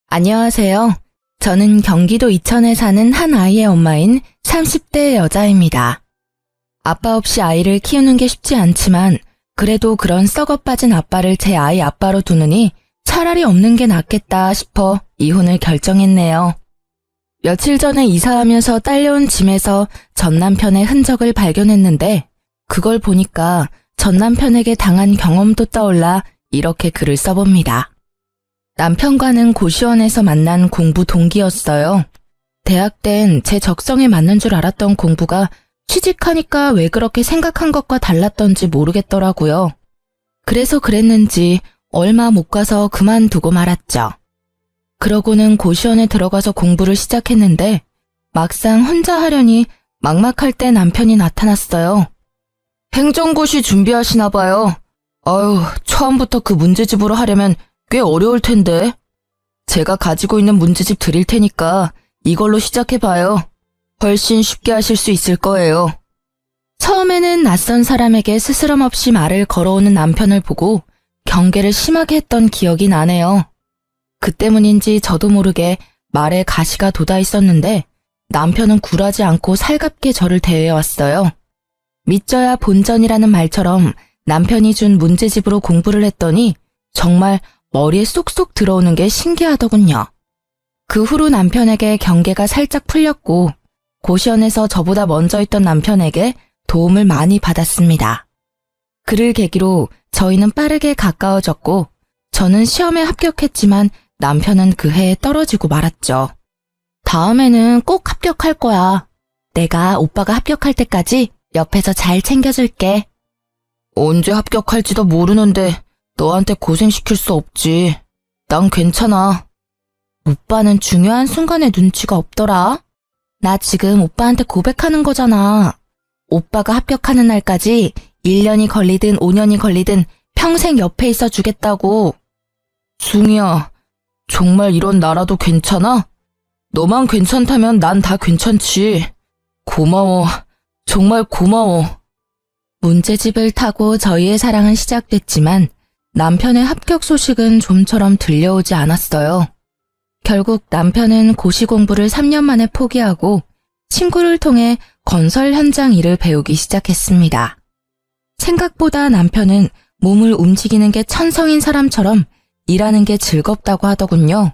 안녕하세요. 저는 경기도 이천에 사는 한 아이의 엄마인 30대 여자입니다. 아빠 없이 아이를 키우는 게 쉽지 않지만 그래도 그런 썩어 빠진 아빠를 제 아이 아빠로 두느니 차라리 없는 게 낫겠다 싶어 이혼을 결정했네요. 며칠 전에 이사하면서 딸려온 짐에서 전 남편의 흔적을 발견했는데 그걸 보니까 전 남편에게 당한 경험도 떠올라 이렇게 글을 써봅니다. 남편과는 고시원에서 만난 공부 동기였어요. 대학 땐 제 적성에 맞는 줄 알았던 공부가 취직하니까 왜 그렇게 생각한 것과 달랐던지 모르겠더라고요. 그래서 그랬는지 얼마 못 가서 그만두고 말았죠. 그러고는 고시원에 들어가서 공부를 시작했는데 막상 혼자 하려니 막막할 때 남편이 나타났어요. 행정고시 준비하시나 봐요. 아유, 처음부터 그 문제집으로 하려면 꽤 어려울 텐데. 제가 가지고 있는 문제집 드릴 테니까 이걸로 시작해봐요. 훨씬 쉽게 하실 수 있을 거예요. 처음에는 낯선 사람에게 스스럼 없이 말을 걸어오는 남편을 보고 경계를 심하게 했던 기억이 나네요. 그 때문인지 저도 모르게 말에 가시가 돋아 있었는데 남편은 굴하지 않고 살갑게 저를 대해왔어요. 믿져야 본전이라는 말처럼 남편이 준 문제집으로 공부를 했더니 정말 머리에 쏙쏙 들어오는 게 신기하더군요. 그 후로 남편에게 경계가 살짝 풀렸고 고시원에서 저보다 먼저 있던 남편에게 도움을 많이 받았습니다. 그를 계기로 저희는 빠르게 가까워졌고 저는 시험에 합격했지만 남편은 그 해에 떨어지고 말았죠. 다음에는 꼭 합격할 거야. 내가 오빠가 합격할 때까지 옆에서 잘 챙겨줄게. 언제 합격할지도 모르는데 너한테 고생시킬 수 없지. 난 괜찮아. 오빠는 중요한 순간에 눈치가 없더라. 나 지금 오빠한테 고백하는 거잖아. 오빠가 합격하는 날까지 1년이 걸리든 5년이 걸리든 평생 옆에 있어 주겠다고. 숭이야, 정말 이런 나라도 괜찮아? 너만 괜찮다면 난 다 괜찮지. 고마워. 정말 고마워. 문제집을 타고 저희의 사랑은 시작됐지만 남편의 합격 소식은 좀처럼 들려오지 않았어요. 결국 남편은 고시 공부를 3년 만에 포기하고 친구를 통해 건설 현장 일을 배우기 시작했습니다. 생각보다 남편은 몸을 움직이는 게 천성인 사람처럼 일하는 게 즐겁다고 하더군요.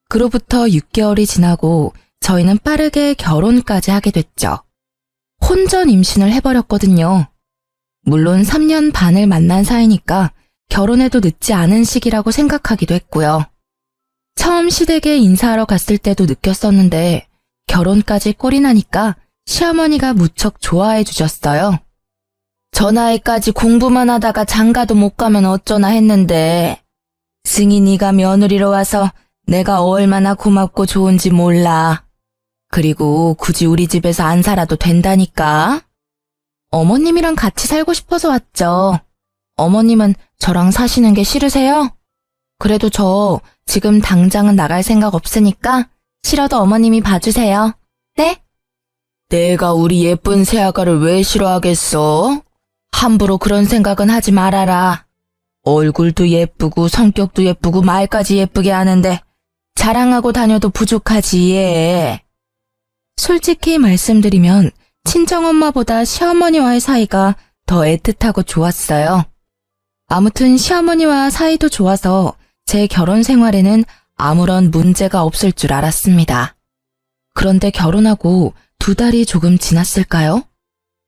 그로부터 6개월이 지나고 저희는 빠르게 결혼까지 하게 됐죠. 혼전 임신을 해버렸거든요. 물론 3년 반을 만난 사이니까 결혼해도 늦지 않은 시기라고 생각하기도 했고요. 처음 시댁에 인사하러 갔을 때도 느꼈었는데 결혼까지 꼴이 나니까 시어머니가 무척 좋아해 주셨어요. 저 나이까지 공부만 하다가 장가도 못 가면 어쩌나 했는데 승희 네가 며느리로 와서 내가 얼마나 고맙고 좋은지 몰라. 그리고 굳이 우리 집에서 안 살아도 된다니까. 어머님이랑 같이 살고 싶어서 왔죠. 어머님은 저랑 사시는 게 싫으세요? 그래도 저 지금 당장은 나갈 생각 없으니까 싫어도 어머님이 봐주세요. 네? 내가 우리 예쁜 새아가를 왜 싫어하겠어? 함부로 그런 생각은 하지 말아라. 얼굴도 예쁘고 성격도 예쁘고 말까지 예쁘게 하는데 자랑하고 다녀도 부족하지 얘. 솔직히 말씀드리면 친정엄마보다 시어머니와의 사이가 더 애틋하고 좋았어요. 아무튼 시어머니와 사이도 좋아서 제 결혼 생활에는 아무런 문제가 없을 줄 알았습니다. 그런데 결혼하고 2달이 조금 지났을까요?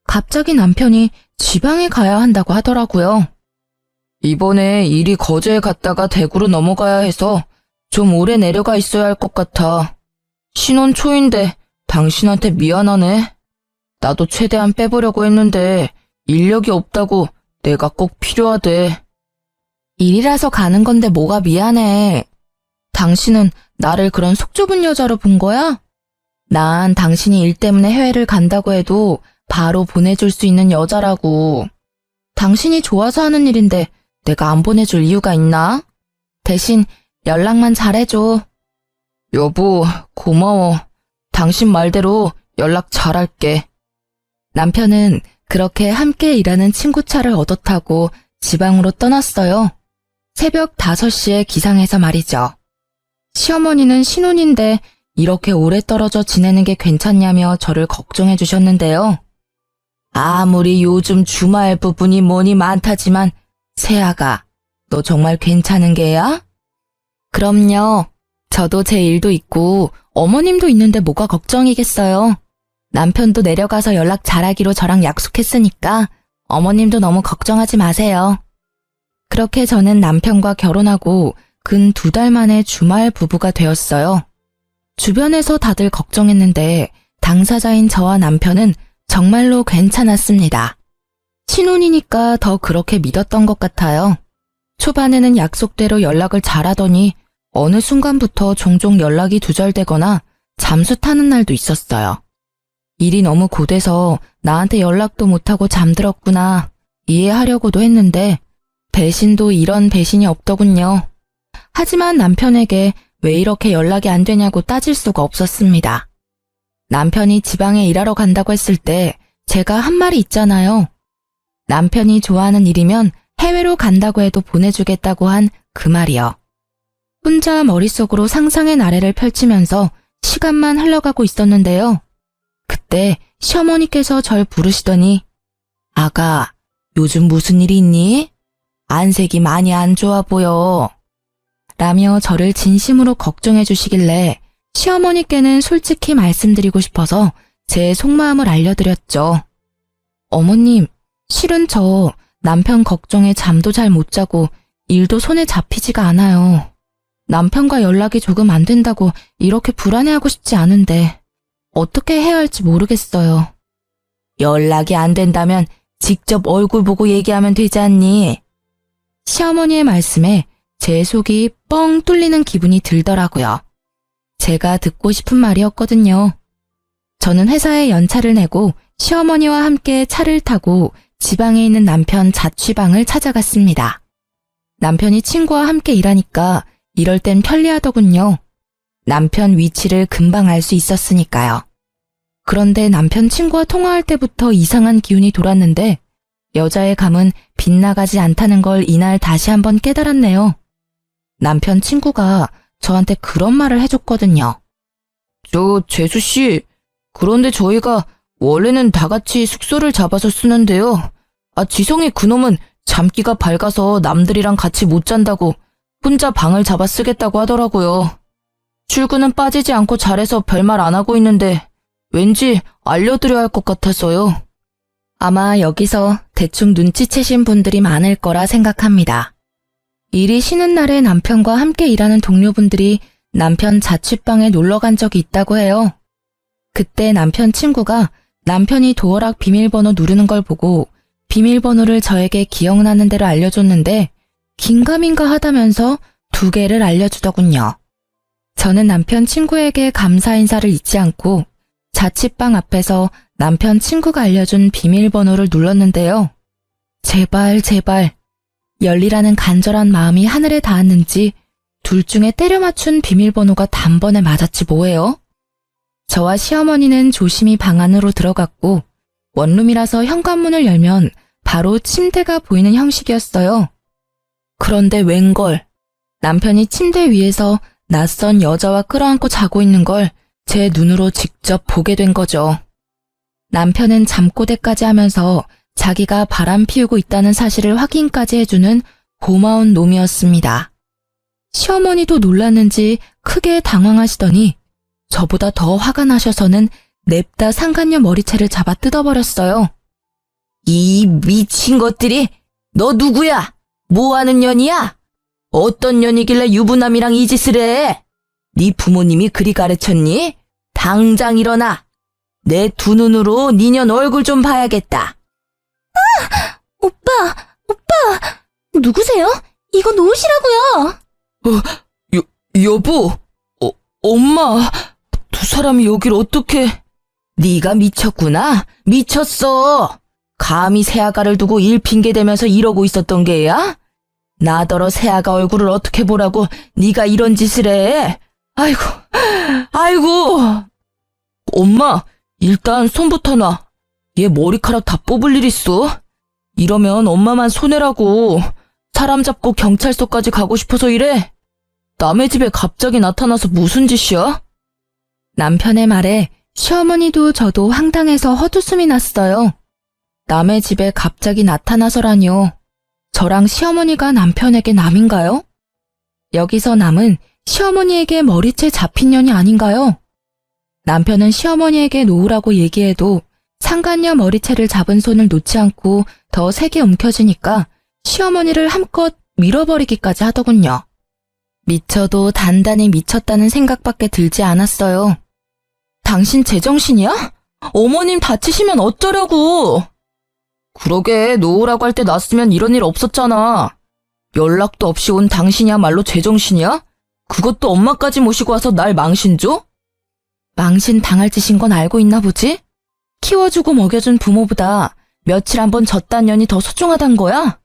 갑자기 남편이 지방에 가야 한다고 하더라고요. 이번에 일이 거제에 갔다가 대구로 넘어가야 해서 좀 오래 내려가 있어야 할 것 같아. 신혼 초인데 당신한테 미안하네. 나도 최대한 빼보려고 했는데 인력이 없다고 내가 꼭 필요하대. 일이라서 가는 건데 뭐가 미안해. 당신은 나를 그런 속 좁은 여자로 본 거야? 난 당신이 일 때문에 해외를 간다고 해도 바로 보내줄 수 있는 여자라고. 당신이 좋아서 하는 일인데 내가 안 보내줄 이유가 있나? 대신 연락만 잘해줘. 여보, 고마워. 당신 말대로 연락 잘할게. 남편은 그렇게 함께 일하는 친구 차를 얻어 타고 지방으로 떠났어요. 새벽 5시에 기상해서 말이죠. 시어머니는 신혼인데 이렇게 오래 떨어져 지내는 게 괜찮냐며 저를 걱정해 주셨는데요. 아무리 요즘 주말 부분이 뭐니 많다지만 세아가 너 정말 괜찮은 게야? 그럼요. 저도 제 일도 있고 어머님도 있는데 뭐가 걱정이겠어요. 남편도 내려가서 연락 잘하기로 저랑 약속했으니까 어머님도 너무 걱정하지 마세요. 그렇게 저는 남편과 결혼하고 근 2달 만에 주말 부부가 되었어요. 주변에서 다들 걱정했는데 당사자인 저와 남편은 정말로 괜찮았습니다. 신혼이니까 더 그렇게 믿었던 것 같아요. 초반에는 약속대로 연락을 잘하더니 어느 순간부터 종종 연락이 두절되거나 잠수 타는 날도 있었어요. 일이 너무 고돼서 나한테 연락도 못하고 잠들었구나 이해하려고도 했는데 배신도 이런 배신이 없더군요. 하지만 남편에게 왜 이렇게 연락이 안 되냐고 따질 수가 없었습니다. 남편이 지방에 일하러 간다고 했을 때 제가 한 말이 있잖아요. 남편이 좋아하는 일이면 해외로 간다고 해도 보내주겠다고 한 그 말이요. 혼자 머릿속으로 상상의 나래를 펼치면서 시간만 흘러가고 있었는데요. 그때 시어머니께서 절 부르시더니 아가, 요즘 무슨 일이 있니? 안색이 많이 안 좋아 보여. 라며 저를 진심으로 걱정해 주시길래 시어머니께는 솔직히 말씀드리고 싶어서 제 속마음을 알려드렸죠. 어머님, 실은 저 남편 걱정에 잠도 잘 못 자고 일도 손에 잡히지가 않아요. 남편과 연락이 조금 안 된다고 이렇게 불안해하고 싶지 않은데 어떻게 해야 할지 모르겠어요. 연락이 안 된다면 직접 얼굴 보고 얘기하면 되지 않니? 시어머니의 말씀에 제 속이 뻥 뚫리는 기분이 들더라고요. 제가 듣고 싶은 말이었거든요. 저는 회사에 연차를 내고 시어머니와 함께 차를 타고 지방에 있는 남편 자취방을 찾아갔습니다. 남편이 친구와 함께 일하니까 이럴 땐 편리하더군요. 남편 위치를 금방 알 수 있었으니까요. 그런데 남편 친구와 통화할 때부터 이상한 기운이 돌았는데 여자의 감은 빗나가지 않다는 걸 이날 다시 한번 깨달았네요. 남편 친구가 저한테 그런 말을 해줬거든요. 재수씨, 그런데 저희가 원래는 다 같이 숙소를 잡아서 쓰는데요. 지성이 그놈은 잠기가 밝아서 남들이랑 같이 못 잔다고 혼자 방을 잡아 쓰겠다고 하더라고요. 출근은 빠지지 않고 잘해서 별말 안 하고 있는데 왠지 알려드려야 할 것 같아서요. 아마 여기서 대충 눈치채신 분들이 많을 거라 생각합니다. 일이 쉬는 날에 남편과 함께 일하는 동료분들이 남편 자취방에 놀러 간 적이 있다고 해요. 그때 남편 친구가 남편이 도어락 비밀번호 누르는 걸 보고 비밀번호를 저에게 기억나는 대로 알려줬는데 긴가민가 하다면서 2개를 알려주더군요. 저는 남편 친구에게 감사 인사를 잊지 않고 자취방 앞에서 남편 친구가 알려준 비밀번호를 눌렀는데요. 제발 열리라는 간절한 마음이 하늘에 닿았는지 둘 중에 때려 맞춘 비밀번호가 단번에 맞았지 뭐예요? 저와 시어머니는 조심히 방 안으로 들어갔고 원룸이라서 현관문을 열면 바로 침대가 보이는 형식이었어요. 그런데 웬걸, 남편이 침대 위에서 낯선 여자와 끌어안고 자고 있는 걸 제 눈으로 직접 보게 된 거죠. 남편은 잠꼬대까지 하면서 자기가 바람 피우고 있다는 사실을 확인까지 해주는 고마운 놈이었습니다. 시어머니도 놀랐는지 크게 당황하시더니 저보다 더 화가 나셔서는 냅다 상간녀 머리채를 잡아 뜯어버렸어요. 이 미친 것들이, 너 누구야? 뭐하는 년이야? 어떤 년이길래 유부남이랑 이 짓을 해? 네 부모님이 그리 가르쳤니? 당장 일어나. 내 2눈으로 니년 얼굴 좀 봐야겠다. 오빠, 누구세요? 이거 놓으시라고요. 여보, 엄마, 2사람이 여길 어떻게... 네가 미쳤구나. 미쳤어. 감히 새아가를 두고 일 핑계대면서 이러고 있었던 게야? 나더러 새아가 얼굴을 어떻게 보라고 네가 이런 짓을 해. 아이고. 엄마, 일단 손부터 놔. 얘 머리카락 다 뽑을 일 있어. 이러면 엄마만 손해라고. 사람 잡고 경찰서까지 가고 싶어서 이래. 남의 집에 갑자기 나타나서 무슨 짓이야? 남편의 말에 시어머니도 저도 황당해서 헛웃음이 났어요. 남의 집에 갑자기 나타나서라뇨. 저랑 시어머니가 남편에게 남인가요? 여기서 남은 시어머니에게 머리채 잡힌 년이 아닌가요? 남편은 시어머니에게 놓으라고 얘기해도 상간녀 머리채를 잡은 손을 놓지 않고 더 세게 움켜쥐니까 시어머니를 함껏 밀어버리기까지 하더군요. 미쳐도 단단히 미쳤다는 생각밖에 들지 않았어요. 당신 제정신이야? 어머님 다치시면 어쩌려고? 그러게, 놓으라고 할 때 놨으면 이런 일 없었잖아. 연락도 없이 온 당신이야말로 제정신이야? 그것도 엄마까지 모시고 와서 날 망신 줘? 망신 당할 짓인 건 알고 있나 보지? 키워주고 먹여준 부모보다 며칠 한번 졌단 년이 더 소중하단 거야?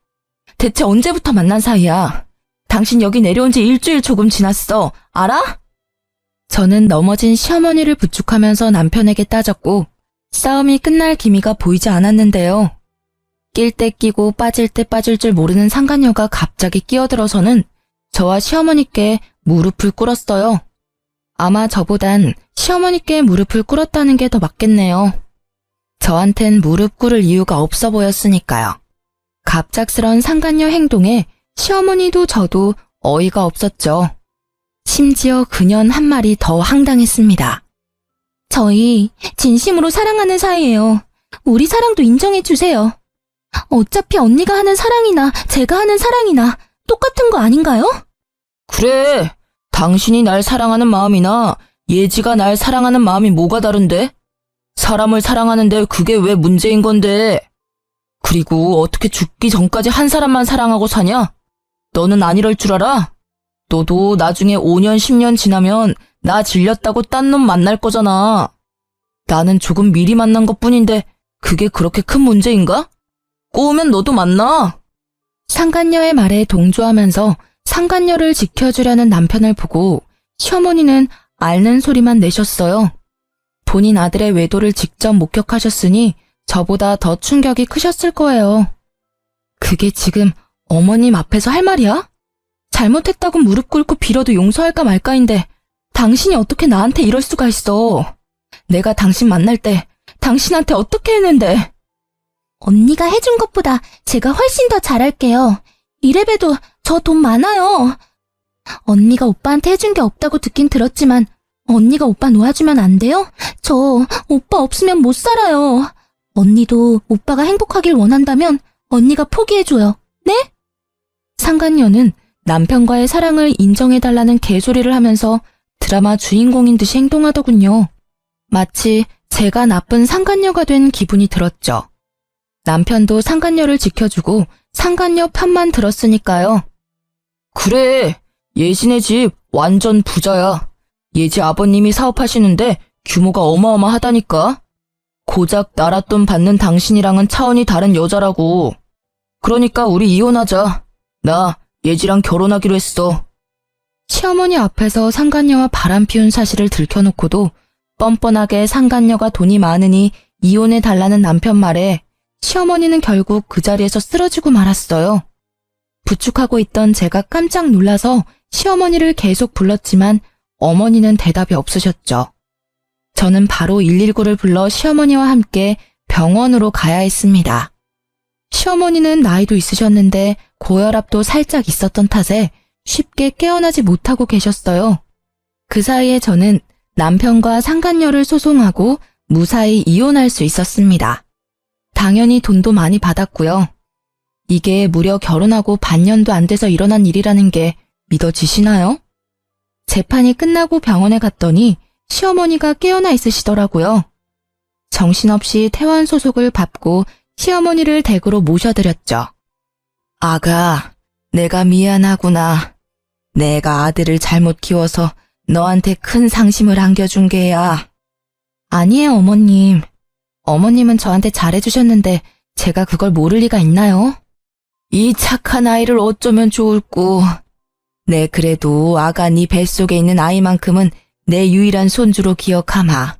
대체 언제부터 만난 사이야? 당신 여기 내려온 지 일주일 조금 지났어. 알아? 저는 넘어진 시어머니를 부축하면서 남편에게 따졌고 싸움이 끝날 기미가 보이지 않았는데요. 낄 때 끼고 빠질 때 빠질 줄 모르는 상간녀가 갑자기 끼어들어서는 저와 시어머니께 무릎을 꿇었어요. 아마 저보단 시어머니께 무릎을 꿇었다는 게 더 맞겠네요. 저한텐 무릎 꿇을 이유가 없어 보였으니까요. 갑작스런 상간녀 행동에 시어머니도 저도 어이가 없었죠. 심지어 그년 한 말이 더 황당했습니다. 저희 진심으로 사랑하는 사이예요. 우리 사랑도 인정해주세요. 어차피 언니가 하는 사랑이나 제가 하는 사랑이나 똑같은 거 아닌가요? 그래, 당신이 날 사랑하는 마음이나 예지가 날 사랑하는 마음이 뭐가 다른데? 사람을 사랑하는데 그게 왜 문제인 건데? 그리고 어떻게 죽기 전까지 한 사람만 사랑하고 사냐? 너는 안 이럴 줄 알아? 너도 나중에 5년, 10년 지나면 나 질렸다고 딴 놈 만날 거잖아. 나는 조금 미리 만난 것뿐인데 그게 그렇게 큰 문제인가? 꼬우면 너도 만나. 상간녀의 말에 동조하면서 상간녀를 지켜주려는 남편을 보고 시어머니는 앓는 소리만 내셨어요. 본인 아들의 외도를 직접 목격하셨으니 저보다 더 충격이 크셨을 거예요. 그게 지금 어머님 앞에서 할 말이야? 잘못했다고 무릎 꿇고 빌어도 용서할까 말까인데 당신이 어떻게 나한테 이럴 수가 있어. 내가 당신 만날 때 당신한테 어떻게 했는데. 언니가 해준 것보다 제가 훨씬 더 잘할게요. 이래봬도 저 돈 많아요. 언니가 오빠한테 해준 게 없다고 듣긴 들었지만 언니가 오빠 놓아주면 안 돼요? 저 오빠 없으면 못 살아요. 언니도 오빠가 행복하길 원한다면 언니가 포기해줘요. 네? 상간녀는 남편과의 사랑을 인정해달라는 개소리를 하면서 드라마 주인공인 듯이 행동하더군요. 마치 제가 나쁜 상간녀가 된 기분이 들었죠. 남편도 상간녀를 지켜주고 상간녀 편만 들었으니까요. 그래, 예진의 집 완전 부자야. 예지 아버님이 사업하시는데 규모가 어마어마하다니까. 고작 나라 돈 받는 당신이랑은 차원이 다른 여자라고. 그러니까 우리 이혼하자. 나 예지랑 결혼하기로 했어. 시어머니 앞에서 상간녀와 바람 피운 사실을 들켜놓고도 뻔뻔하게 상간녀가 돈이 많으니 이혼해달라는 남편 말에 시어머니는 결국 그 자리에서 쓰러지고 말았어요. 부축하고 있던 제가 깜짝 놀라서 시어머니를 계속 불렀지만 어머니는 대답이 없으셨죠. 저는 바로 119를 불러 시어머니와 함께 병원으로 가야 했습니다. 시어머니는 나이도 있으셨는데 고혈압도 살짝 있었던 탓에 쉽게 깨어나지 못하고 계셨어요. 그 사이에 저는 남편과 상간녀를 소송하고 무사히 이혼할 수 있었습니다. 당연히 돈도 많이 받았고요. 이게 무려 결혼하고 반년도 안 돼서 일어난 일이라는 게 믿어지시나요? 재판이 끝나고 병원에 갔더니 시어머니가 깨어나 있으시더라고요. 정신없이 퇴원 소속을 밟고 시어머니를 댁으로 모셔드렸죠. 아가, 내가 미안하구나. 내가 아들을 잘못 키워서 너한테 큰 상심을 안겨준 게야. 아니에요, 어머님. 어머님은 저한테 잘해주셨는데 제가 그걸 모를 리가 있나요? 이 착한 아이를 어쩌면 좋을꼬. 내 그래도 아가 네 뱃속에 있는 아이만큼은 내 유일한 손주로 기억하마.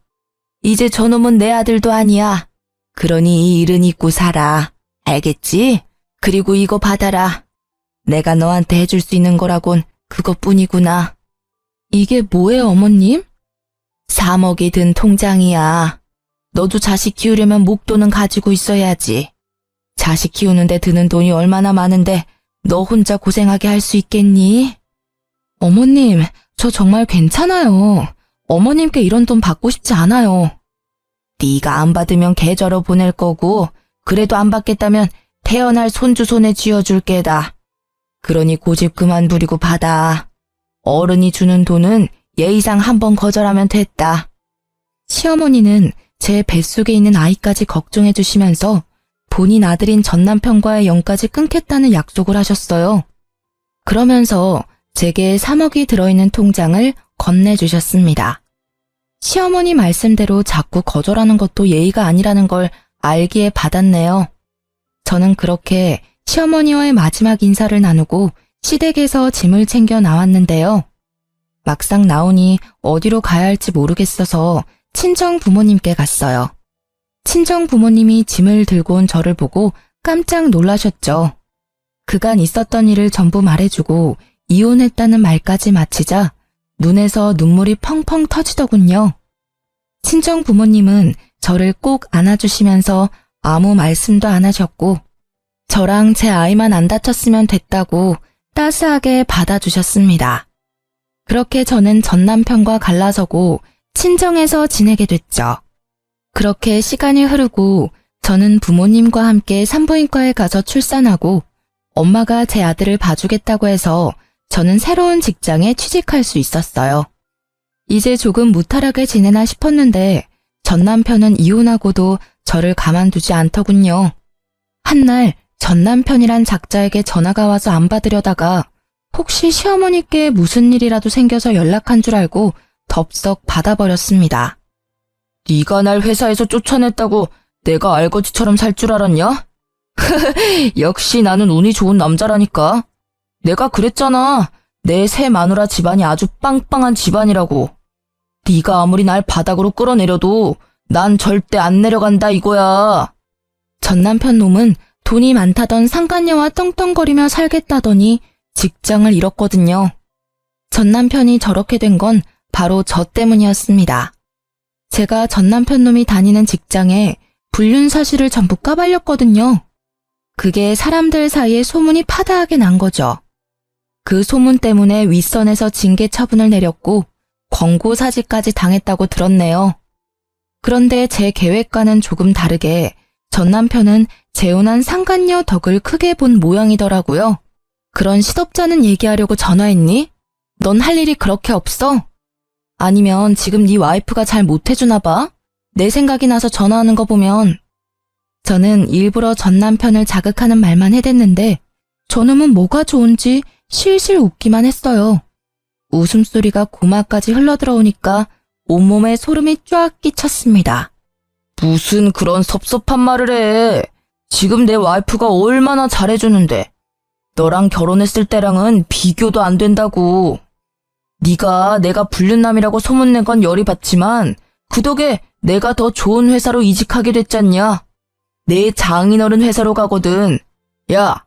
이제 저놈은 내 아들도 아니야. 그러니 이 일은 잊고 살아. 알겠지? 그리고 이거 받아라. 내가 너한테 해줄 수 있는 거라곤 그것뿐이구나. 이게 뭐예요, 어머님? 3억이 든 통장이야. 너도 자식 키우려면 목돈은 가지고 있어야지. 자식 키우는데 드는 돈이 얼마나 많은데 너 혼자 고생하게 할 수 있겠니? 어머님, 저 정말 괜찮아요. 어머님께 이런 돈 받고 싶지 않아요. 네가 안 받으면 계좌로 보낼 거고 그래도 안 받겠다면 태어날 손주 손에 쥐어줄 게다. 그러니 고집 그만 부리고 받아. 어른이 주는 돈은 예의상 한 번 거절하면 됐다. 시어머니는 제 뱃속에 있는 아이까지 걱정해 주시면서 본인 아들인 전 남편과의 연까지 끊겠다는 약속을 하셨어요. 그러면서 제게 3억이 들어있는 통장을 건네주셨습니다. 시어머니 말씀대로 자꾸 거절하는 것도 예의가 아니라는 걸 알기에 받았네요. 저는 그렇게 시어머니와의 마지막 인사를 나누고 시댁에서 짐을 챙겨 나왔는데요. 막상 나오니 어디로 가야 할지 모르겠어서 친정 부모님께 갔어요. 친정 부모님이 짐을 들고 온 저를 보고 깜짝 놀라셨죠. 그간 있었던 일을 전부 말해주고 이혼했다는 말까지 마치자 눈에서 눈물이 펑펑 터지더군요. 친정 부모님은 저를 꼭 안아주시면서 아무 말씀도 안 하셨고 저랑 제 아이만 안 다쳤으면 됐다고 따스하게 받아주셨습니다. 그렇게 저는 전 남편과 갈라서고 친정에서 지내게 됐죠. 그렇게 시간이 흐르고 저는 부모님과 함께 산부인과에 가서 출산하고 엄마가 제 아들을 봐주겠다고 해서 저는 새로운 직장에 취직할 수 있었어요. 이제 조금 무탈하게 지내나 싶었는데 전 남편은 이혼하고도 저를 가만두지 않더군요. 한날 전 남편이란 작자에게 전화가 와서 안 받으려다가 혹시 시어머니께 무슨 일이라도 생겨서 연락한 줄 알고 덥석 받아버렸습니다. 네가 날 회사에서 쫓아냈다고 내가 알거지처럼 살 줄 알았냐? 역시 나는 운이 좋은 남자라니까. 내가 그랬잖아. 내 새 마누라 집안이 아주 빵빵한 집안이라고. 네가 아무리 날 바닥으로 끌어내려도 난 절대 안 내려간다 이거야. 전 남편 놈은 돈이 많다던 상간녀와 떵떵거리며 살겠다더니 직장을 잃었거든요. 전 남편이 저렇게 된 건 바로 저 때문이었습니다. 제가 전 남편 놈이 다니는 직장에 불륜 사실을 전부 까발렸거든요. 그게 사람들 사이에 소문이 파다하게 난 거죠. 그 소문 때문에 윗선에서 징계 처분을 내렸고 권고 사직까지 당했다고 들었네요. 그런데 제 계획과는 조금 다르게 전 남편은 재혼한 상간녀 덕을 크게 본 모양이더라고요. 그런 시덥잖은 얘기하려고 전화했니? 넌 할 일이 그렇게 없어? 아니면 지금 네 와이프가 잘 못해주나 봐? 내 생각이 나서 전화하는 거 보면. 저는 일부러 전 남편을 자극하는 말만 해댔는데 저놈은 뭐가 좋은지 실실 웃기만 했어요. 웃음소리가 고마까지 흘러들어오니까 온몸에 소름이 쫙 끼쳤습니다. 무슨 그런 섭섭한 말을 해. 지금 내 와이프가 얼마나 잘해주는데. 너랑 결혼했을 때랑은 비교도 안 된다고. 네가 내가 불륜남이라고 소문낸 건 열이 받지만 그 덕에 내가 더 좋은 회사로 이직하게 됐잖냐. 내 장인어른 회사로 가거든. 야,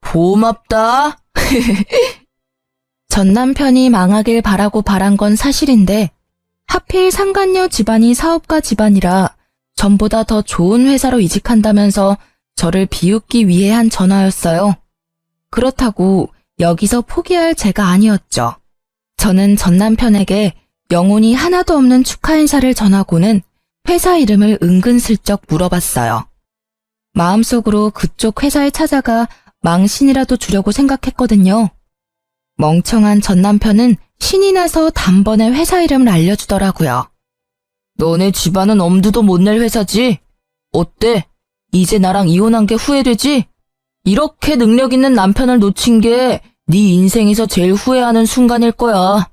고맙다. 전 남편이 망하길 바라고 바란 건 사실인데 하필 상간녀 집안이 사업가 집안이라 전보다 더 좋은 회사로 이직한다면서 저를 비웃기 위해 한 전화였어요. 그렇다고 여기서 포기할 제가 아니었죠. 저는 전 남편에게 영혼이 하나도 없는 축하 인사를 전하고는 회사 이름을 은근슬쩍 물어봤어요. 마음속으로 그쪽 회사에 찾아가 망신이라도 주려고 생각했거든요. 멍청한 전 남편은 신이 나서 단번에 회사 이름을 알려주더라고요. 너네 집안은 엄두도 못 낼 회사지? 어때? 이제 나랑 이혼한 게 후회되지? 이렇게 능력 있는 남편을 놓친 게 네 인생에서 제일 후회하는 순간일 거야.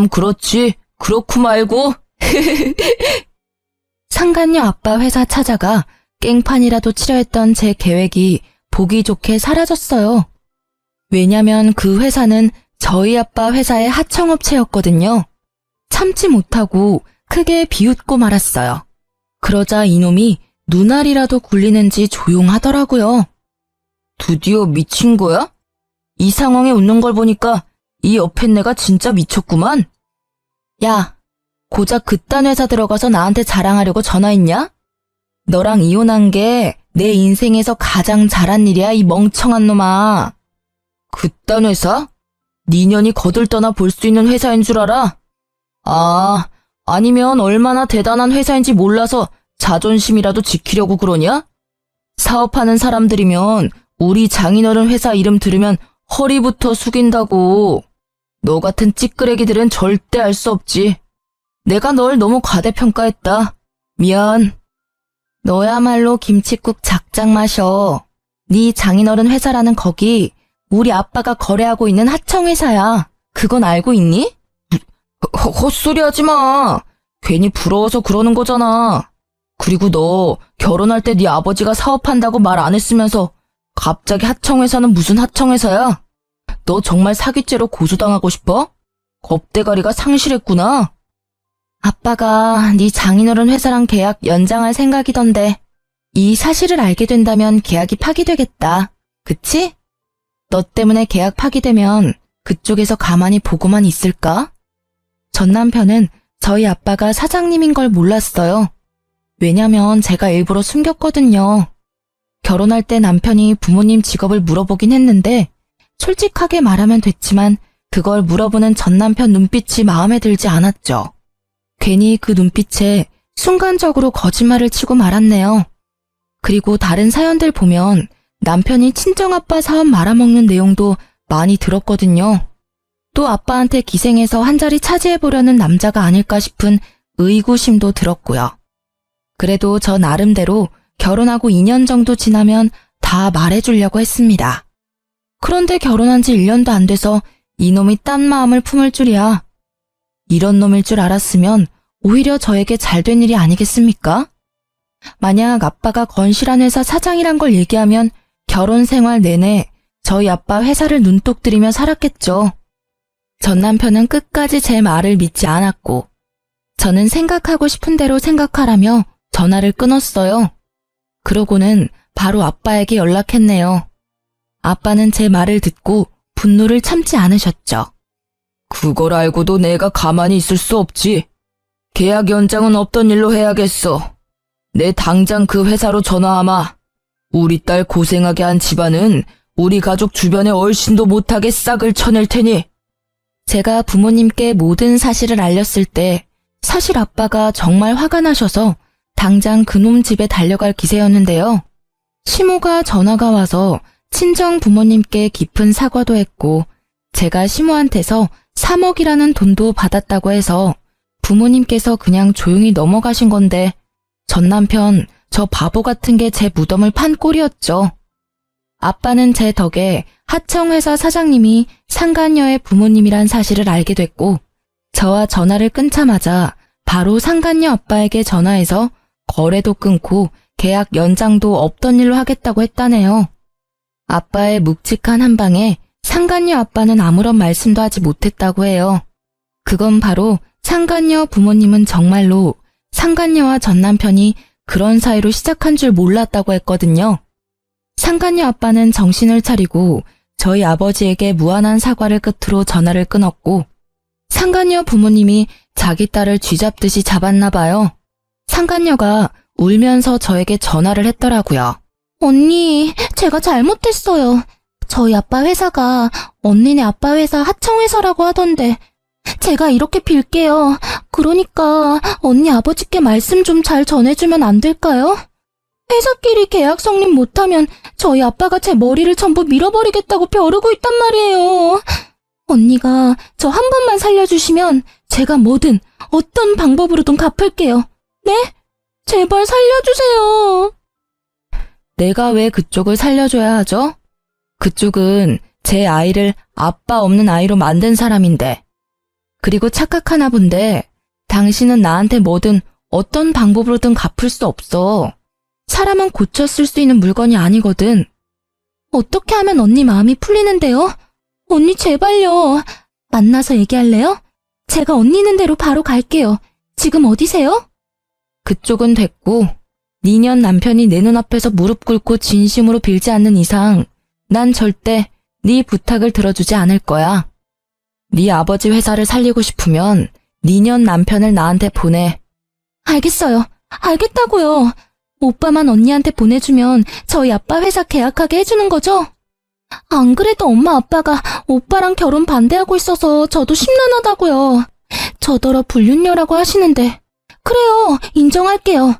그렇지. 그렇고 말고. 상간녀 아빠 회사 찾아가 깽판이라도 치려 했던 제 계획이 보기 좋게 사라졌어요. 왜냐면 그 회사는 저희 아빠 회사의 하청업체였거든요. 참지 못하고 크게 비웃고 말았어요. 그러자 이놈이 눈알이라도 굴리는지 조용하더라고요. 드디어 미친 거야? 이 상황에 웃는 걸 보니까 이 옆에 내가 진짜 미쳤구만. 야, 고작 그딴 회사 들어가서 나한테 자랑하려고 전화했냐? 너랑 이혼한 게 내 인생에서 가장 잘한 일이야, 이 멍청한 놈아. 그딴 회사? 네 년이 거들떠나 볼 수 있는 회사인 줄 알아? 아, 아니면 얼마나 대단한 회사인지 몰라서 자존심이라도 지키려고 그러냐? 사업하는 사람들이면 우리 장인어른 회사 이름 들으면 허리부터 숙인다고. 너 같은 찌끄레기들은 절대 알 수 없지. 내가 널 너무 과대평가했다. 미안. 너야말로 김칫국 작작 마셔. 네 장인어른 회사라는 거기 우리 아빠가 거래하고 있는 하청회사야. 그건 알고 있니? 헛소리 하지 마. 괜히 부러워서 그러는 거잖아. 그리고 너 결혼할 때 네 아버지가 사업한다고 말 안 했으면서 갑자기 하청회사는 무슨 하청회사야? 너 정말 사기죄로 고소당하고 싶어? 겁대가리가 상실했구나. 아빠가 네 장인어른 회사랑 계약 연장할 생각이던데 이 사실을 알게 된다면 계약이 파기되겠다. 그치? 너 때문에 계약 파기되면 그쪽에서 가만히 보고만 있을까? 전 남편은 저희 아빠가 사장님인 걸 몰랐어요. 왜냐면 제가 일부러 숨겼거든요. 결혼할 때 남편이 부모님 직업을 물어보긴 했는데 솔직하게 말하면 됐지만 그걸 물어보는 전 남편 눈빛이 마음에 들지 않았죠. 괜히 그 눈빛에 순간적으로 거짓말을 치고 말았네요. 그리고 다른 사연들 보면 남편이 친정아빠 사업 말아먹는 내용도 많이 들었거든요. 또 아빠한테 기생해서 한 자리 차지해보려는 남자가 아닐까 싶은 의구심도 들었고요. 그래도 저 나름대로 결혼하고 2년 정도 지나면 다 말해주려고 했습니다. 그런데 결혼한 지 1년도 안 돼서 이놈이 딴 마음을 품을 줄이야. 이런 놈일 줄 알았으면 오히려 저에게 잘된 일이 아니겠습니까? 만약 아빠가 건실한 회사 사장이란 걸 얘기하면 결혼 생활 내내 저희 아빠 회사를 눈독 들이며 살았겠죠. 전 남편은 끝까지 제 말을 믿지 않았고 저는 생각하고 싶은 대로 생각하라며 전화를 끊었어요. 그러고는 바로 아빠에게 연락했네요. 아빠는 제 말을 듣고 분노를 참지 않으셨죠. 그걸 알고도 내가 가만히 있을 수 없지. 계약 연장은 없던 일로 해야겠어. 내 당장 그 회사로 전화하마. 우리 딸 고생하게 한 집안은 우리 가족 주변에 얼씬도 못하게 싹을 쳐낼 테니. 제가 부모님께 모든 사실을 알렸을 때 사실 아빠가 정말 화가 나셔서 당장 그놈 집에 달려갈 기세였는데요. 시모가 전화가 와서 친정 부모님께 깊은 사과도 했고 제가 시모한테서 3억이라는 돈도 받았다고 해서 부모님께서 그냥 조용히 넘어가신 건데 전 남편 저 바보 같은 게 제 무덤을 판 꼴이었죠. 아빠는 제 덕에 하청회사 사장님이 상간녀의 부모님이란 사실을 알게 됐고 저와 전화를 끊자마자 바로 상간녀 아빠에게 전화해서 거래도 끊고 계약 연장도 없던 일로 하겠다고 했다네요. 아빠의 묵직한 한방에 상간녀 아빠는 아무런 말씀도 하지 못했다고 해요. 그건 바로 상간녀 부모님은 정말로 상간녀와 전 남편이 그런 사이로 시작한 줄 몰랐다고 했거든요. 상간녀 아빠는 정신을 차리고 저희 아버지에게 무한한 사과를 끝으로 전화를 끊었고 상간녀 부모님이 자기 딸을 쥐잡듯이 잡았나 봐요. 상간녀가 울면서 저에게 전화를 했더라고요. 언니, 제가 잘못했어요. 저희 아빠 회사가 언니네 아빠 회사 하청회사라고 하던데 제가 이렇게 빌게요. 그러니까 언니 아버지께 말씀 좀 잘 전해주면 안 될까요? 회사끼리 계약 성립 못하면 저희 아빠가 제 머리를 전부 밀어버리겠다고 벼르고 있단 말이에요. 언니가 저 한 번만 살려주시면 제가 뭐든 어떤 방법으로든 갚을게요. 네? 제발 살려주세요. 내가 왜 그쪽을 살려줘야 하죠? 그쪽은 제 아이를 아빠 없는 아이로 만든 사람인데. 그리고 착각하나 본데 당신은 나한테 뭐든 어떤 방법으로든 갚을 수 없어. 사람은 고쳐 쓸 수 있는 물건이 아니거든. 어떻게 하면 언니 마음이 풀리는데요? 언니 제발요. 만나서 얘기할래요? 제가 언니 있는 대로 바로 갈게요. 지금 어디세요? 그쪽은 됐고 니년 남편이 내 눈앞에서 무릎 꿇고 진심으로 빌지 않는 이상 난 절대 네 부탁을 들어주지 않을 거야. 네 아버지 회사를 살리고 싶으면 니년 남편을 나한테 보내. 알겠어요. 알겠다고요. 오빠만 언니한테 보내주면 저희 아빠 회사 계약하게 해주는 거죠? 안 그래도 엄마 아빠가 오빠랑 결혼 반대하고 있어서 저도 심란하다고요. 저더러 불륜녀라고 하시는데. 그래요. 인정할게요.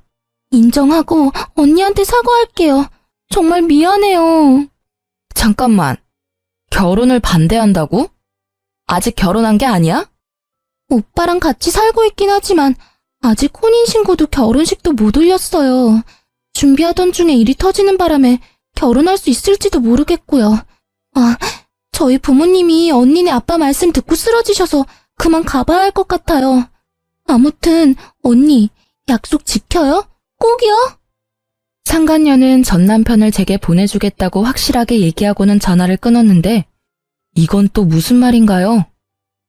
인정하고 언니한테 사과할게요. 정말 미안해요. 잠깐만. 결혼을 반대한다고? 아직 결혼한 게 아니야? 오빠랑 같이 살고 있긴 하지만 아직 혼인신고도 결혼식도 못 올렸어요. 준비하던 중에 일이 터지는 바람에 결혼할 수 있을지도 모르겠고요. 아, 저희 부모님이 언니네 아빠 말씀 듣고 쓰러지셔서 그만 가봐야 할 것 같아요. 아무튼 언니 약속 지켜요? 꼭이요? 상간녀는 전 남편을 제게 보내주겠다고 확실하게 얘기하고는 전화를 끊었는데 이건 또 무슨 말인가요?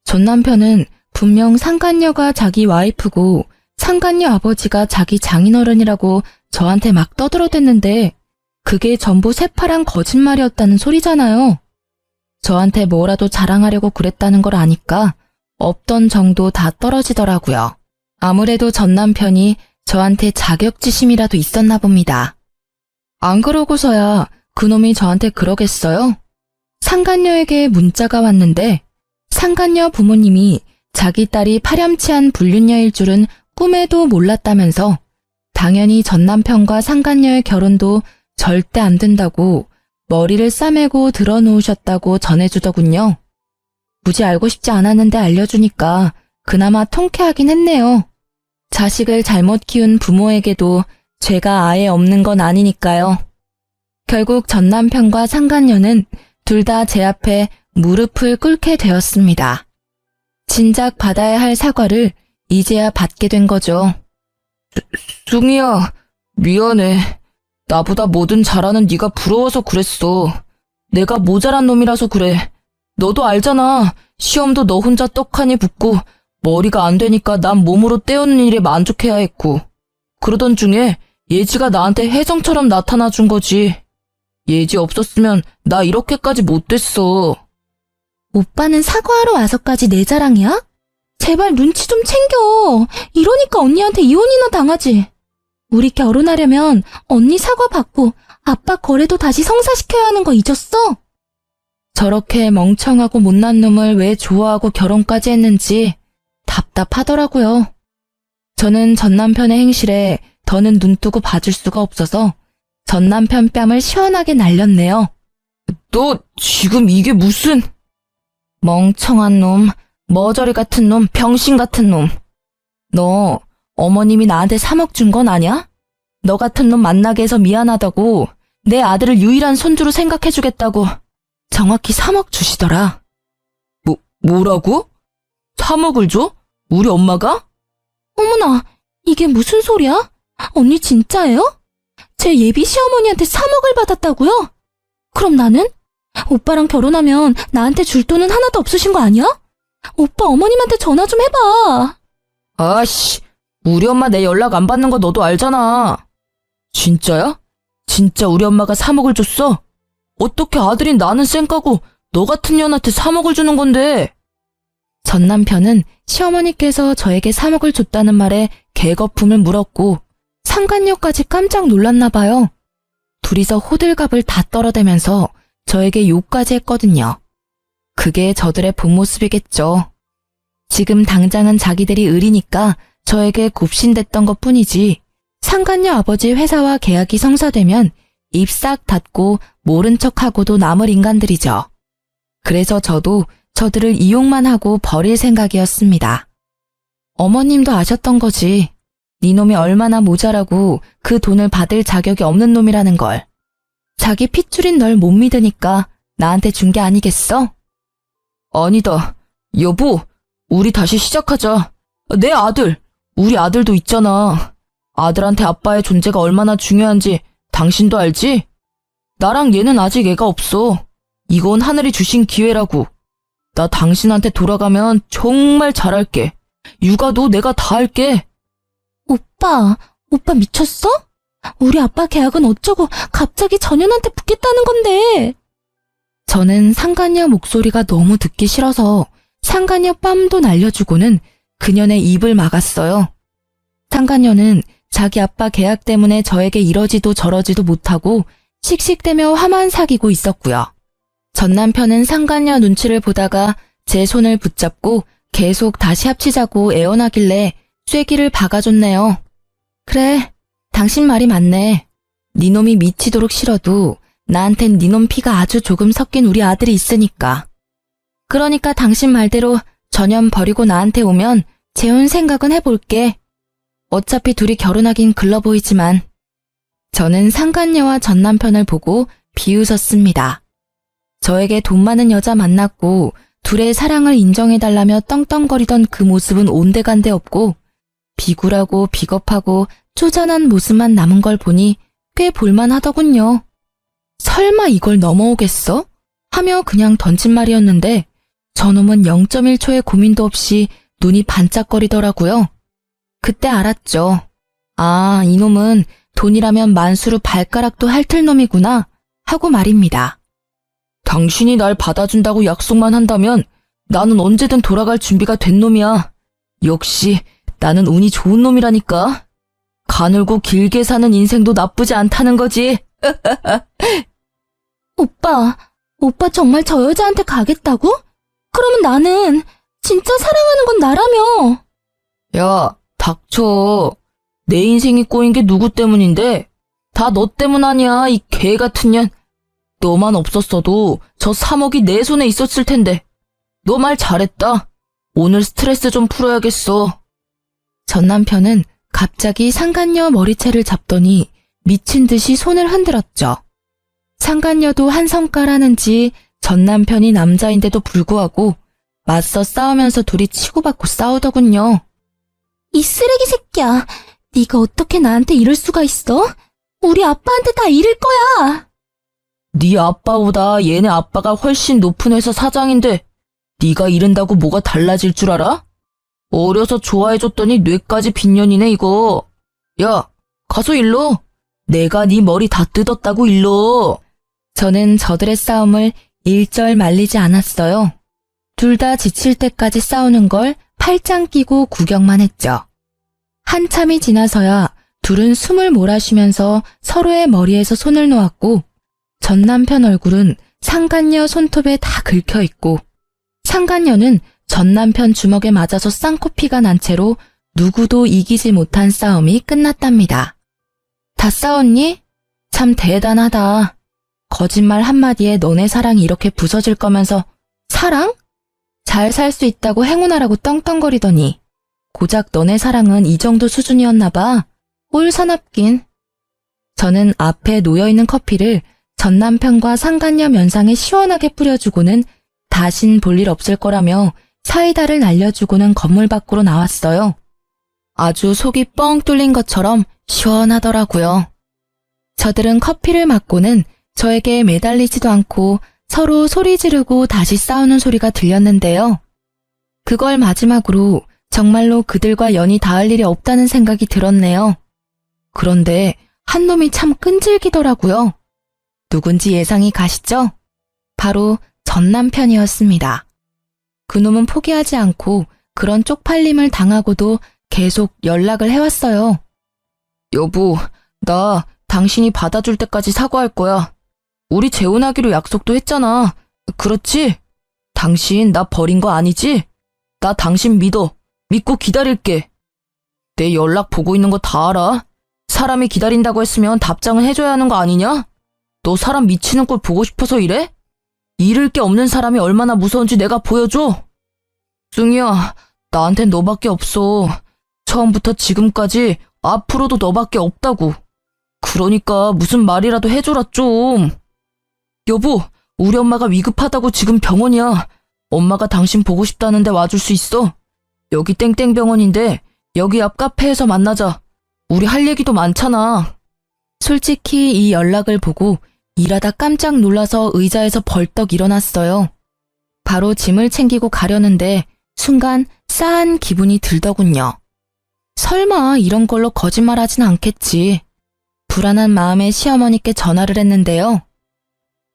전 남편은 분명 상간녀가 자기 와이프고 상간녀 아버지가 자기 장인어른이라고 저한테 막 떠들어댔는데 그게 전부 새파란 거짓말이었다는 소리잖아요. 저한테 뭐라도 자랑하려고 그랬다는 걸 아니까 없던 정도 다 떨어지더라고요. 아무래도 전 남편이 저한테 자격지심이라도 있었나 봅니다. 안 그러고서야 그놈이 저한테 그러겠어요? 상간녀에게 문자가 왔는데 상간녀 부모님이 자기 딸이 파렴치한 불륜녀일 줄은 꿈에도 몰랐다면서 당연히 전 남편과 상간녀의 결혼도 절대 안 된다고 머리를 싸매고 들어놓으셨다고 전해주더군요. 굳이 알고 싶지 않았는데 알려주니까 그나마 통쾌하긴 했네요. 자식을 잘못 키운 부모에게도 죄가 아예 없는 건 아니니까요. 결국 전 남편과 상간녀는 둘 다 제 앞에 무릎을 꿇게 되었습니다. 진작 받아야 할 사과를 이제야 받게 된 거죠. 숭이야, 미안해. 나보다 뭐든 잘하는 네가 부러워서 그랬어. 내가 모자란 놈이라서 그래. 너도 알잖아. 시험도 너 혼자 떡하니 붙고 머리가 안 되니까 난 몸으로 때우는 일에 만족해야 했고. 그러던 중에 예지가 나한테 혜성처럼 나타나 준 거지. 예지 없었으면 나 이렇게까지 못 됐어. 오빠는 사과하러 와서까지 내 자랑이야? 제발 눈치 좀 챙겨. 이러니까 언니한테 이혼이나 당하지. 우리 결혼하려면 언니 사과 받고 아빠 거래도 다시 성사시켜야 하는 거 잊었어? 저렇게 멍청하고 못난 놈을 왜 좋아하고 결혼까지 했는지 답답하더라고요. 저는 전 남편의 행실에 더는 눈뜨고 봐줄 수가 없어서 전 남편 뺨을 시원하게 날렸네요. 너 지금 이게 무슨... 멍청한 놈, 머저리 같은 놈, 병신 같은 놈. 너 어머님이 나한테 3억 준 건 아냐? 너 같은 놈 만나게 해서 미안하다고 내 아들을 유일한 손주로 생각해주겠다고 정확히 3억 주시더라. 뭐라고? 3억을 줘? 우리 엄마가? 어머나, 이게 무슨 소리야? 언니 진짜예요? 제 예비 시어머니한테 3억을 받았다고요? 그럼 나는? 오빠랑 결혼하면 나한테 줄 돈은 하나도 없으신 거 아니야? 오빠 어머님한테 전화 좀 해봐. 아씨, 우리 엄마 내 연락 안 받는 거 너도 알잖아. 진짜야? 진짜 우리 엄마가 3억을 줬어? 어떻게 아들인 나는 쌩까고 너 같은 년한테 3억을 주는 건데? 전 남편은 시어머니께서 저에게 3억을 줬다는 말에 개거품을 물었고 상간녀까지 깜짝 놀랐나 봐요. 둘이서 호들갑을 다 떨어대면서 저에게 욕까지 했거든요. 그게 저들의 본 모습이겠죠. 지금 당장은 자기들이 을이니까 저에게 굽신댔던 것뿐이지 상간녀 아버지 회사와 계약이 성사되면 입 싹 닫고 모른 척하고도 남을 인간들이죠. 그래서 저도 저들을 이용만 하고 버릴 생각이었습니다. 어머님도 아셨던 거지. 네 놈이 얼마나 모자라고 그 돈을 받을 자격이 없는 놈이라는 걸. 자기 핏줄인 널 못 믿으니까 나한테 준 게 아니겠어? 아니다. 여보, 우리 다시 시작하자. 내 아들, 우리 아들도 있잖아. 아들한테 아빠의 존재가 얼마나 중요한지 당신도 알지? 나랑 얘는 아직 애가 없어. 이건 하늘이 주신 기회라고. 나 당신한테 돌아가면 정말 잘할게. 육아도 내가 다 할게. 오빠 미쳤어? 우리 아빠 계약은 어쩌고 갑자기 전현한테 붙겠다는 건데. 저는 상간녀 목소리가 너무 듣기 싫어서 상간녀 뺨도 날려주고는 그년의 입을 막았어요. 상간녀는 자기 아빠 계약 때문에 저에게 이러지도 저러지도 못하고 씩씩대며 화만 사귀고 있었고요. 전 남편은 상간녀 눈치를 보다가 제 손을 붙잡고 계속 다시 합치자고 애원하길래 쐐기를 박아줬네요. 그래, 당신 말이 맞네. 니놈이 미치도록 싫어도 나한텐 니놈 피가 아주 조금 섞인 우리 아들이 있으니까. 그러니까 당신 말대로 전염 버리고 나한테 오면 재혼 생각은 해볼게. 어차피 둘이 결혼하긴 글러 보이지만. 저는 상간녀와 전 남편을 보고 비웃었습니다. 저에게 돈 많은 여자 만났고 둘의 사랑을 인정해달라며 떵떵거리던 그 모습은 온데간데 없고 비굴하고 비겁하고 쪼잔한 모습만 남은 걸 보니 꽤 볼만하더군요. 설마 이걸 넘어오겠어? 하며 그냥 던진 말이었는데 저놈은 0.1초의 고민도 없이 눈이 반짝거리더라고요. 그때 알았죠. 아, 이놈은 돈이라면 만수르 발가락도 핥을 놈이구나 하고 말입니다. 당신이 날 받아준다고 약속만 한다면 나는 언제든 돌아갈 준비가 된 놈이야. 역시 나는 운이 좋은 놈이라니까. 가늘고 길게 사는 인생도 나쁘지 않다는 거지. 오빠 정말 저 여자한테 가겠다고? 그러면 나는 진짜 사랑하는 건 나라며. 야, 닥쳐. 내 인생이 꼬인 게 누구 때문인데? 다 너 때문 아니야, 이 개 같은 년. 너만 없었어도 저 3억이 내 손에 있었을 텐데. 너 말 잘했다. 오늘 스트레스 좀 풀어야겠어. 전 남편은 갑자기 상간녀 머리채를 잡더니 미친 듯이 손을 흔들었죠. 상간녀도 한 성깔하는지 전 남편이 남자인데도 불구하고 맞서 싸우면서 둘이 치고받고 싸우더군요. 이 쓰레기 새끼야. 네가 어떻게 나한테 이럴 수가 있어? 우리 아빠한테 다 이를 거야. 네 아빠보다 얘네 아빠가 훨씬 높은 회사 사장인데 네가 이른다고 뭐가 달라질 줄 알아? 어려서 좋아해줬더니 뇌까지 빈년이네 이거. 야, 가서 일러. 내가 네 머리 다 뜯었다고 일러. 저는 저들의 싸움을 일절 말리지 않았어요. 둘 다 지칠 때까지 싸우는 걸 팔짱 끼고 구경만 했죠. 한참이 지나서야 둘은 숨을 몰아쉬면서 서로의 머리에서 손을 놓았고 전 남편 얼굴은 상간녀 손톱에 다 긁혀있고 상간녀는 전 남편 주먹에 맞아서 쌍코피가 난 채로 누구도 이기지 못한 싸움이 끝났답니다. 다 싸웠니? 참 대단하다. 거짓말 한마디에 너네 사랑이 이렇게 부서질 거면서 사랑? 잘 살 수 있다고 행운하라고 떵떵거리더니 고작 너네 사랑은 이 정도 수준이었나 봐. 올 사납긴. 저는 앞에 놓여있는 커피를 전 남편과 상간녀 면상에 시원하게 뿌려주고는 다신 볼 일 없을 거라며 사이다를 날려주고는 건물 밖으로 나왔어요. 아주 속이 뻥 뚫린 것처럼 시원하더라고요. 저들은 커피를 맞고는 저에게 매달리지도 않고 서로 소리 지르고 다시 싸우는 소리가 들렸는데요. 그걸 마지막으로 정말로 그들과 연이 닿을 일이 없다는 생각이 들었네요. 그런데 한 놈이 참 끈질기더라고요. 누군지 예상이 가시죠? 바로 전 남편이었습니다. 그놈은 포기하지 않고 그런 쪽팔림을 당하고도 계속 연락을 해왔어요. 여보, 나 당신이 받아줄 때까지 사과할 거야. 우리 재혼하기로 약속도 했잖아. 그렇지? 당신 나 버린 거 아니지? 나 당신 믿어. 믿고 기다릴게. 내 연락 보고 있는 거 다 알아. 사람이 기다린다고 했으면 답장을 해줘야 하는 거 아니냐? 너 사람 미치는 꼴 보고 싶어서 이래? 잃을 게 없는 사람이 얼마나 무서운지 내가 보여줘. 숭이야, 나한텐 너밖에 없어. 처음부터 지금까지 앞으로도 너밖에 없다고. 그러니까 무슨 말이라도 해줘라 좀. 여보, 우리 엄마가 위급하다고 지금 병원이야. 엄마가 당신 보고 싶다는데 와줄 수 있어? 여기 땡땡병원인데 여기 앞 카페에서 만나자. 우리 할 얘기도 많잖아. 솔직히 이 연락을 보고 일하다 깜짝 놀라서 의자에서 벌떡 일어났어요. 바로 짐을 챙기고 가려는데 순간 싸한 기분이 들더군요. 설마 이런 걸로 거짓말하진 않겠지. 불안한 마음에 시어머니께 전화를 했는데요.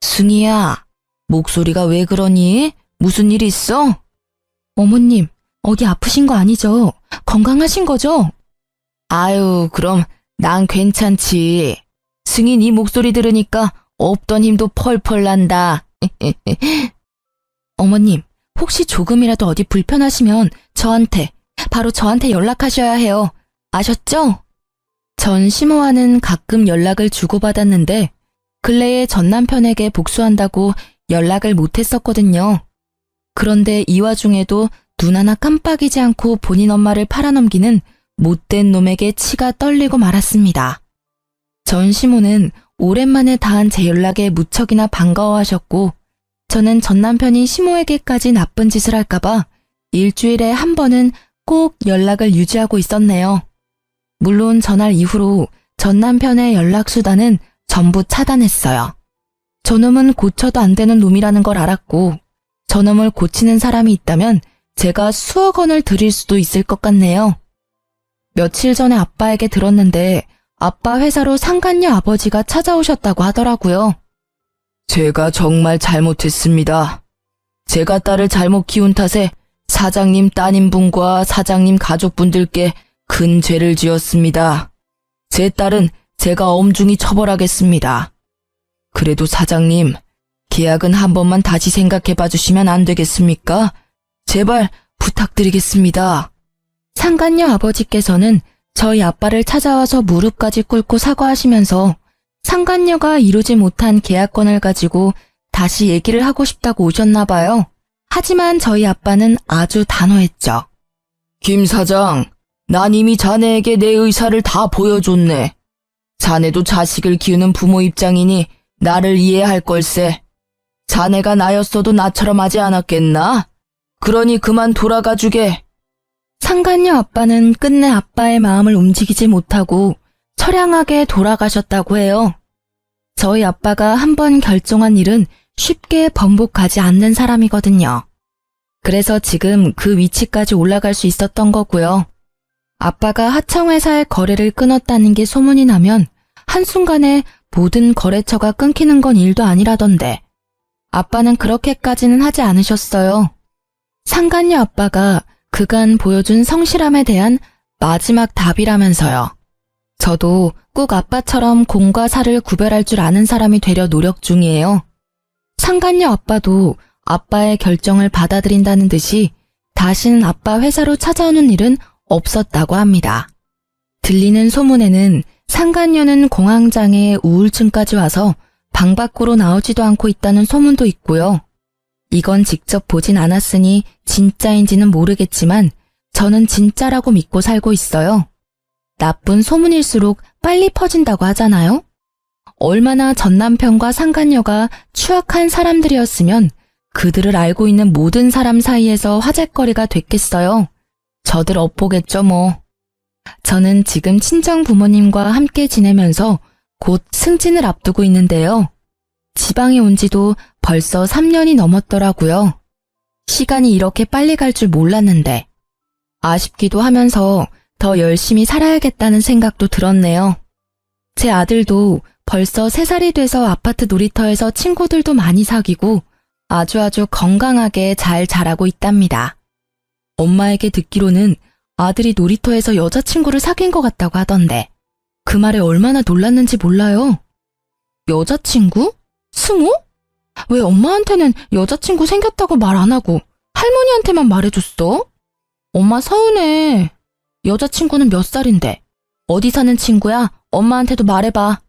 승희야, 목소리가 왜 그러니? 무슨 일 있어? 어머님, 어디 아프신 거 아니죠? 건강하신 거죠? 아유, 그럼 난 괜찮지. 승희 네 목소리 들으니까 없던 힘도 펄펄 난다. 어머님, 혹시 조금이라도 어디 불편하시면 바로 저한테 연락하셔야 해요. 아셨죠? 전 시모와는 가끔 연락을 주고받았는데 근래에 전 남편에게 복수한다고 연락을 못했었거든요. 그런데 이 와중에도 눈 하나 깜빡이지 않고 본인 엄마를 팔아넘기는 못된 놈에게 치가 떨리고 말았습니다. 전 시모는 오랜만에 닿은 제 연락에 무척이나 반가워하셨고 저는 전 남편이 시모에게까지 나쁜 짓을 할까봐 일주일에 한 번은 꼭 연락을 유지하고 있었네요. 물론 전날 이후로 전 남편의 연락수단은 전부 차단했어요. 저놈은 고쳐도 안 되는 놈이라는 걸 알았고 저놈을 고치는 사람이 있다면 제가 수억 원을 드릴 수도 있을 것 같네요. 며칠 전에 아빠에게 들었는데 아빠 회사로 상간녀 아버지가 찾아오셨다고 하더라고요. 제가 정말 잘못했습니다. 제가 딸을 잘못 키운 탓에 사장님 따님분과 사장님 가족분들께 큰 죄를 지었습니다. 제 딸은 제가 엄중히 처벌하겠습니다. 그래도 사장님, 계약은 한 번만 다시 생각해 봐주시면 안 되겠습니까? 제발 부탁드리겠습니다. 상간녀 아버지께서는 저희 아빠를 찾아와서 무릎까지 꿇고 사과하시면서 상간녀가 이루지 못한 계약권을 가지고 다시 얘기를 하고 싶다고 오셨나 봐요. 하지만 저희 아빠는 아주 단호했죠. 김 사장, 난 이미 자네에게 내 의사를 다 보여줬네. 자네도 자식을 키우는 부모 입장이니 나를 이해할 걸세. 자네가 나였어도 나처럼 하지 않았겠나? 그러니 그만 돌아가 주게. 상간녀 아빠는 끝내 아빠의 마음을 움직이지 못하고 처량하게 돌아가셨다고 해요. 저희 아빠가 한번 결정한 일은 쉽게 번복하지 않는 사람이거든요. 그래서 지금 그 위치까지 올라갈 수 있었던 거고요. 아빠가 하청회사의 거래를 끊었다는 게 소문이 나면 한순간에 모든 거래처가 끊기는 건 일도 아니라던데 아빠는 그렇게까지는 하지 않으셨어요. 상간녀 아빠가 그간 보여준 성실함에 대한 마지막 답이라면서요. 저도 꼭 아빠처럼 공과 사를 구별할 줄 아는 사람이 되려 노력 중이에요. 상간녀 아빠도 아빠의 결정을 받아들인다는 듯이 다시는 아빠 회사로 찾아오는 일은 없었다고 합니다. 들리는 소문에는 상간녀는 공황장애에 우울증까지 와서 방 밖으로 나오지도 않고 있다는 소문도 있고요. 이건 직접 보진 않았으니 진짜인지는 모르겠지만 저는 진짜라고 믿고 살고 있어요. 나쁜 소문일수록 빨리 퍼진다고 하잖아요. 얼마나 전 남편과 상간녀가 추악한 사람들이었으면 그들을 알고 있는 모든 사람 사이에서 화제거리가 됐겠어요. 저들 엇보겠죠 뭐. 저는 지금 친정 부모님과 함께 지내면서 곧 승진을 앞두고 있는데요. 지방에 온 지도 벌써 3년이 넘었더라고요. 시간이 이렇게 빨리 갈 줄 몰랐는데 아쉽기도 하면서 더 열심히 살아야겠다는 생각도 들었네요. 제 아들도 벌써 3살이 돼서 아파트 놀이터에서 친구들도 많이 사귀고 아주 건강하게 잘 자라고 있답니다. 엄마에게 듣기로는 아들이 놀이터에서 여자친구를 사귄 것 같다고 하던데 그 말에 얼마나 놀랐는지 몰라요. 여자친구? 승우? 왜 엄마한테는 여자친구 생겼다고 말 안 하고 할머니한테만 말해줬어? 엄마 서운해. 여자친구는 몇 살인데? 어디 사는 친구야? 엄마한테도 말해봐.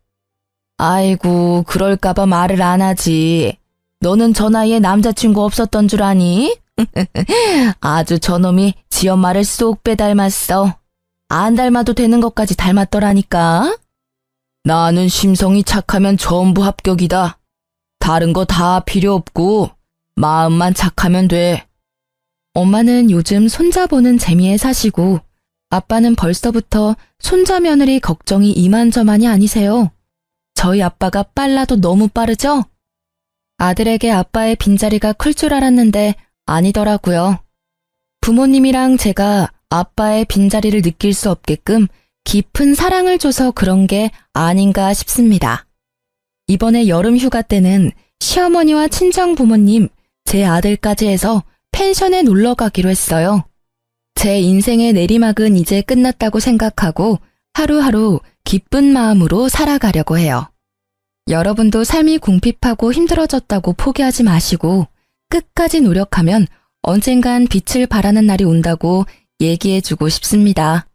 아이고, 그럴까봐 말을 안 하지. 너는 저 나이에 남자친구 없었던 줄 아니? 아주 저놈이 지 엄마를 쏙 빼닮았어. 안 닮아도 되는 것까지 닮았더라니까. 나는 심성이 착하면 전부 합격이다. 다른 거 다 필요 없고 마음만 착하면 돼. 엄마는 요즘 손자 보는 재미에 사시고 아빠는 벌써부터 손자 며느리 걱정이 이만저만이 아니세요. 저희 아빠가 빨라도 너무 빠르죠? 아들에게 아빠의 빈자리가 클 줄 알았는데 아니더라고요. 부모님이랑 제가 아빠의 빈자리를 느낄 수 없게끔 깊은 사랑을 줘서 그런 게 아닌가 싶습니다. 이번에 여름 휴가 때는 시어머니와 친정 부모님, 제 아들까지 해서 펜션에 놀러 가기로 했어요. 제 인생의 내리막은 이제 끝났다고 생각하고 하루하루 기쁜 마음으로 살아가려고 해요. 여러분도 삶이 궁핍하고 힘들어졌다고 포기하지 마시고 끝까지 노력하면 언젠간 빛을 발하는 날이 온다고 얘기해주고 싶습니다.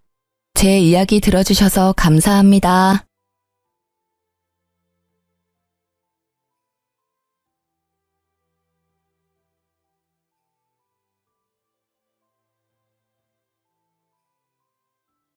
제 이야기 들어주셔서 감사합니다.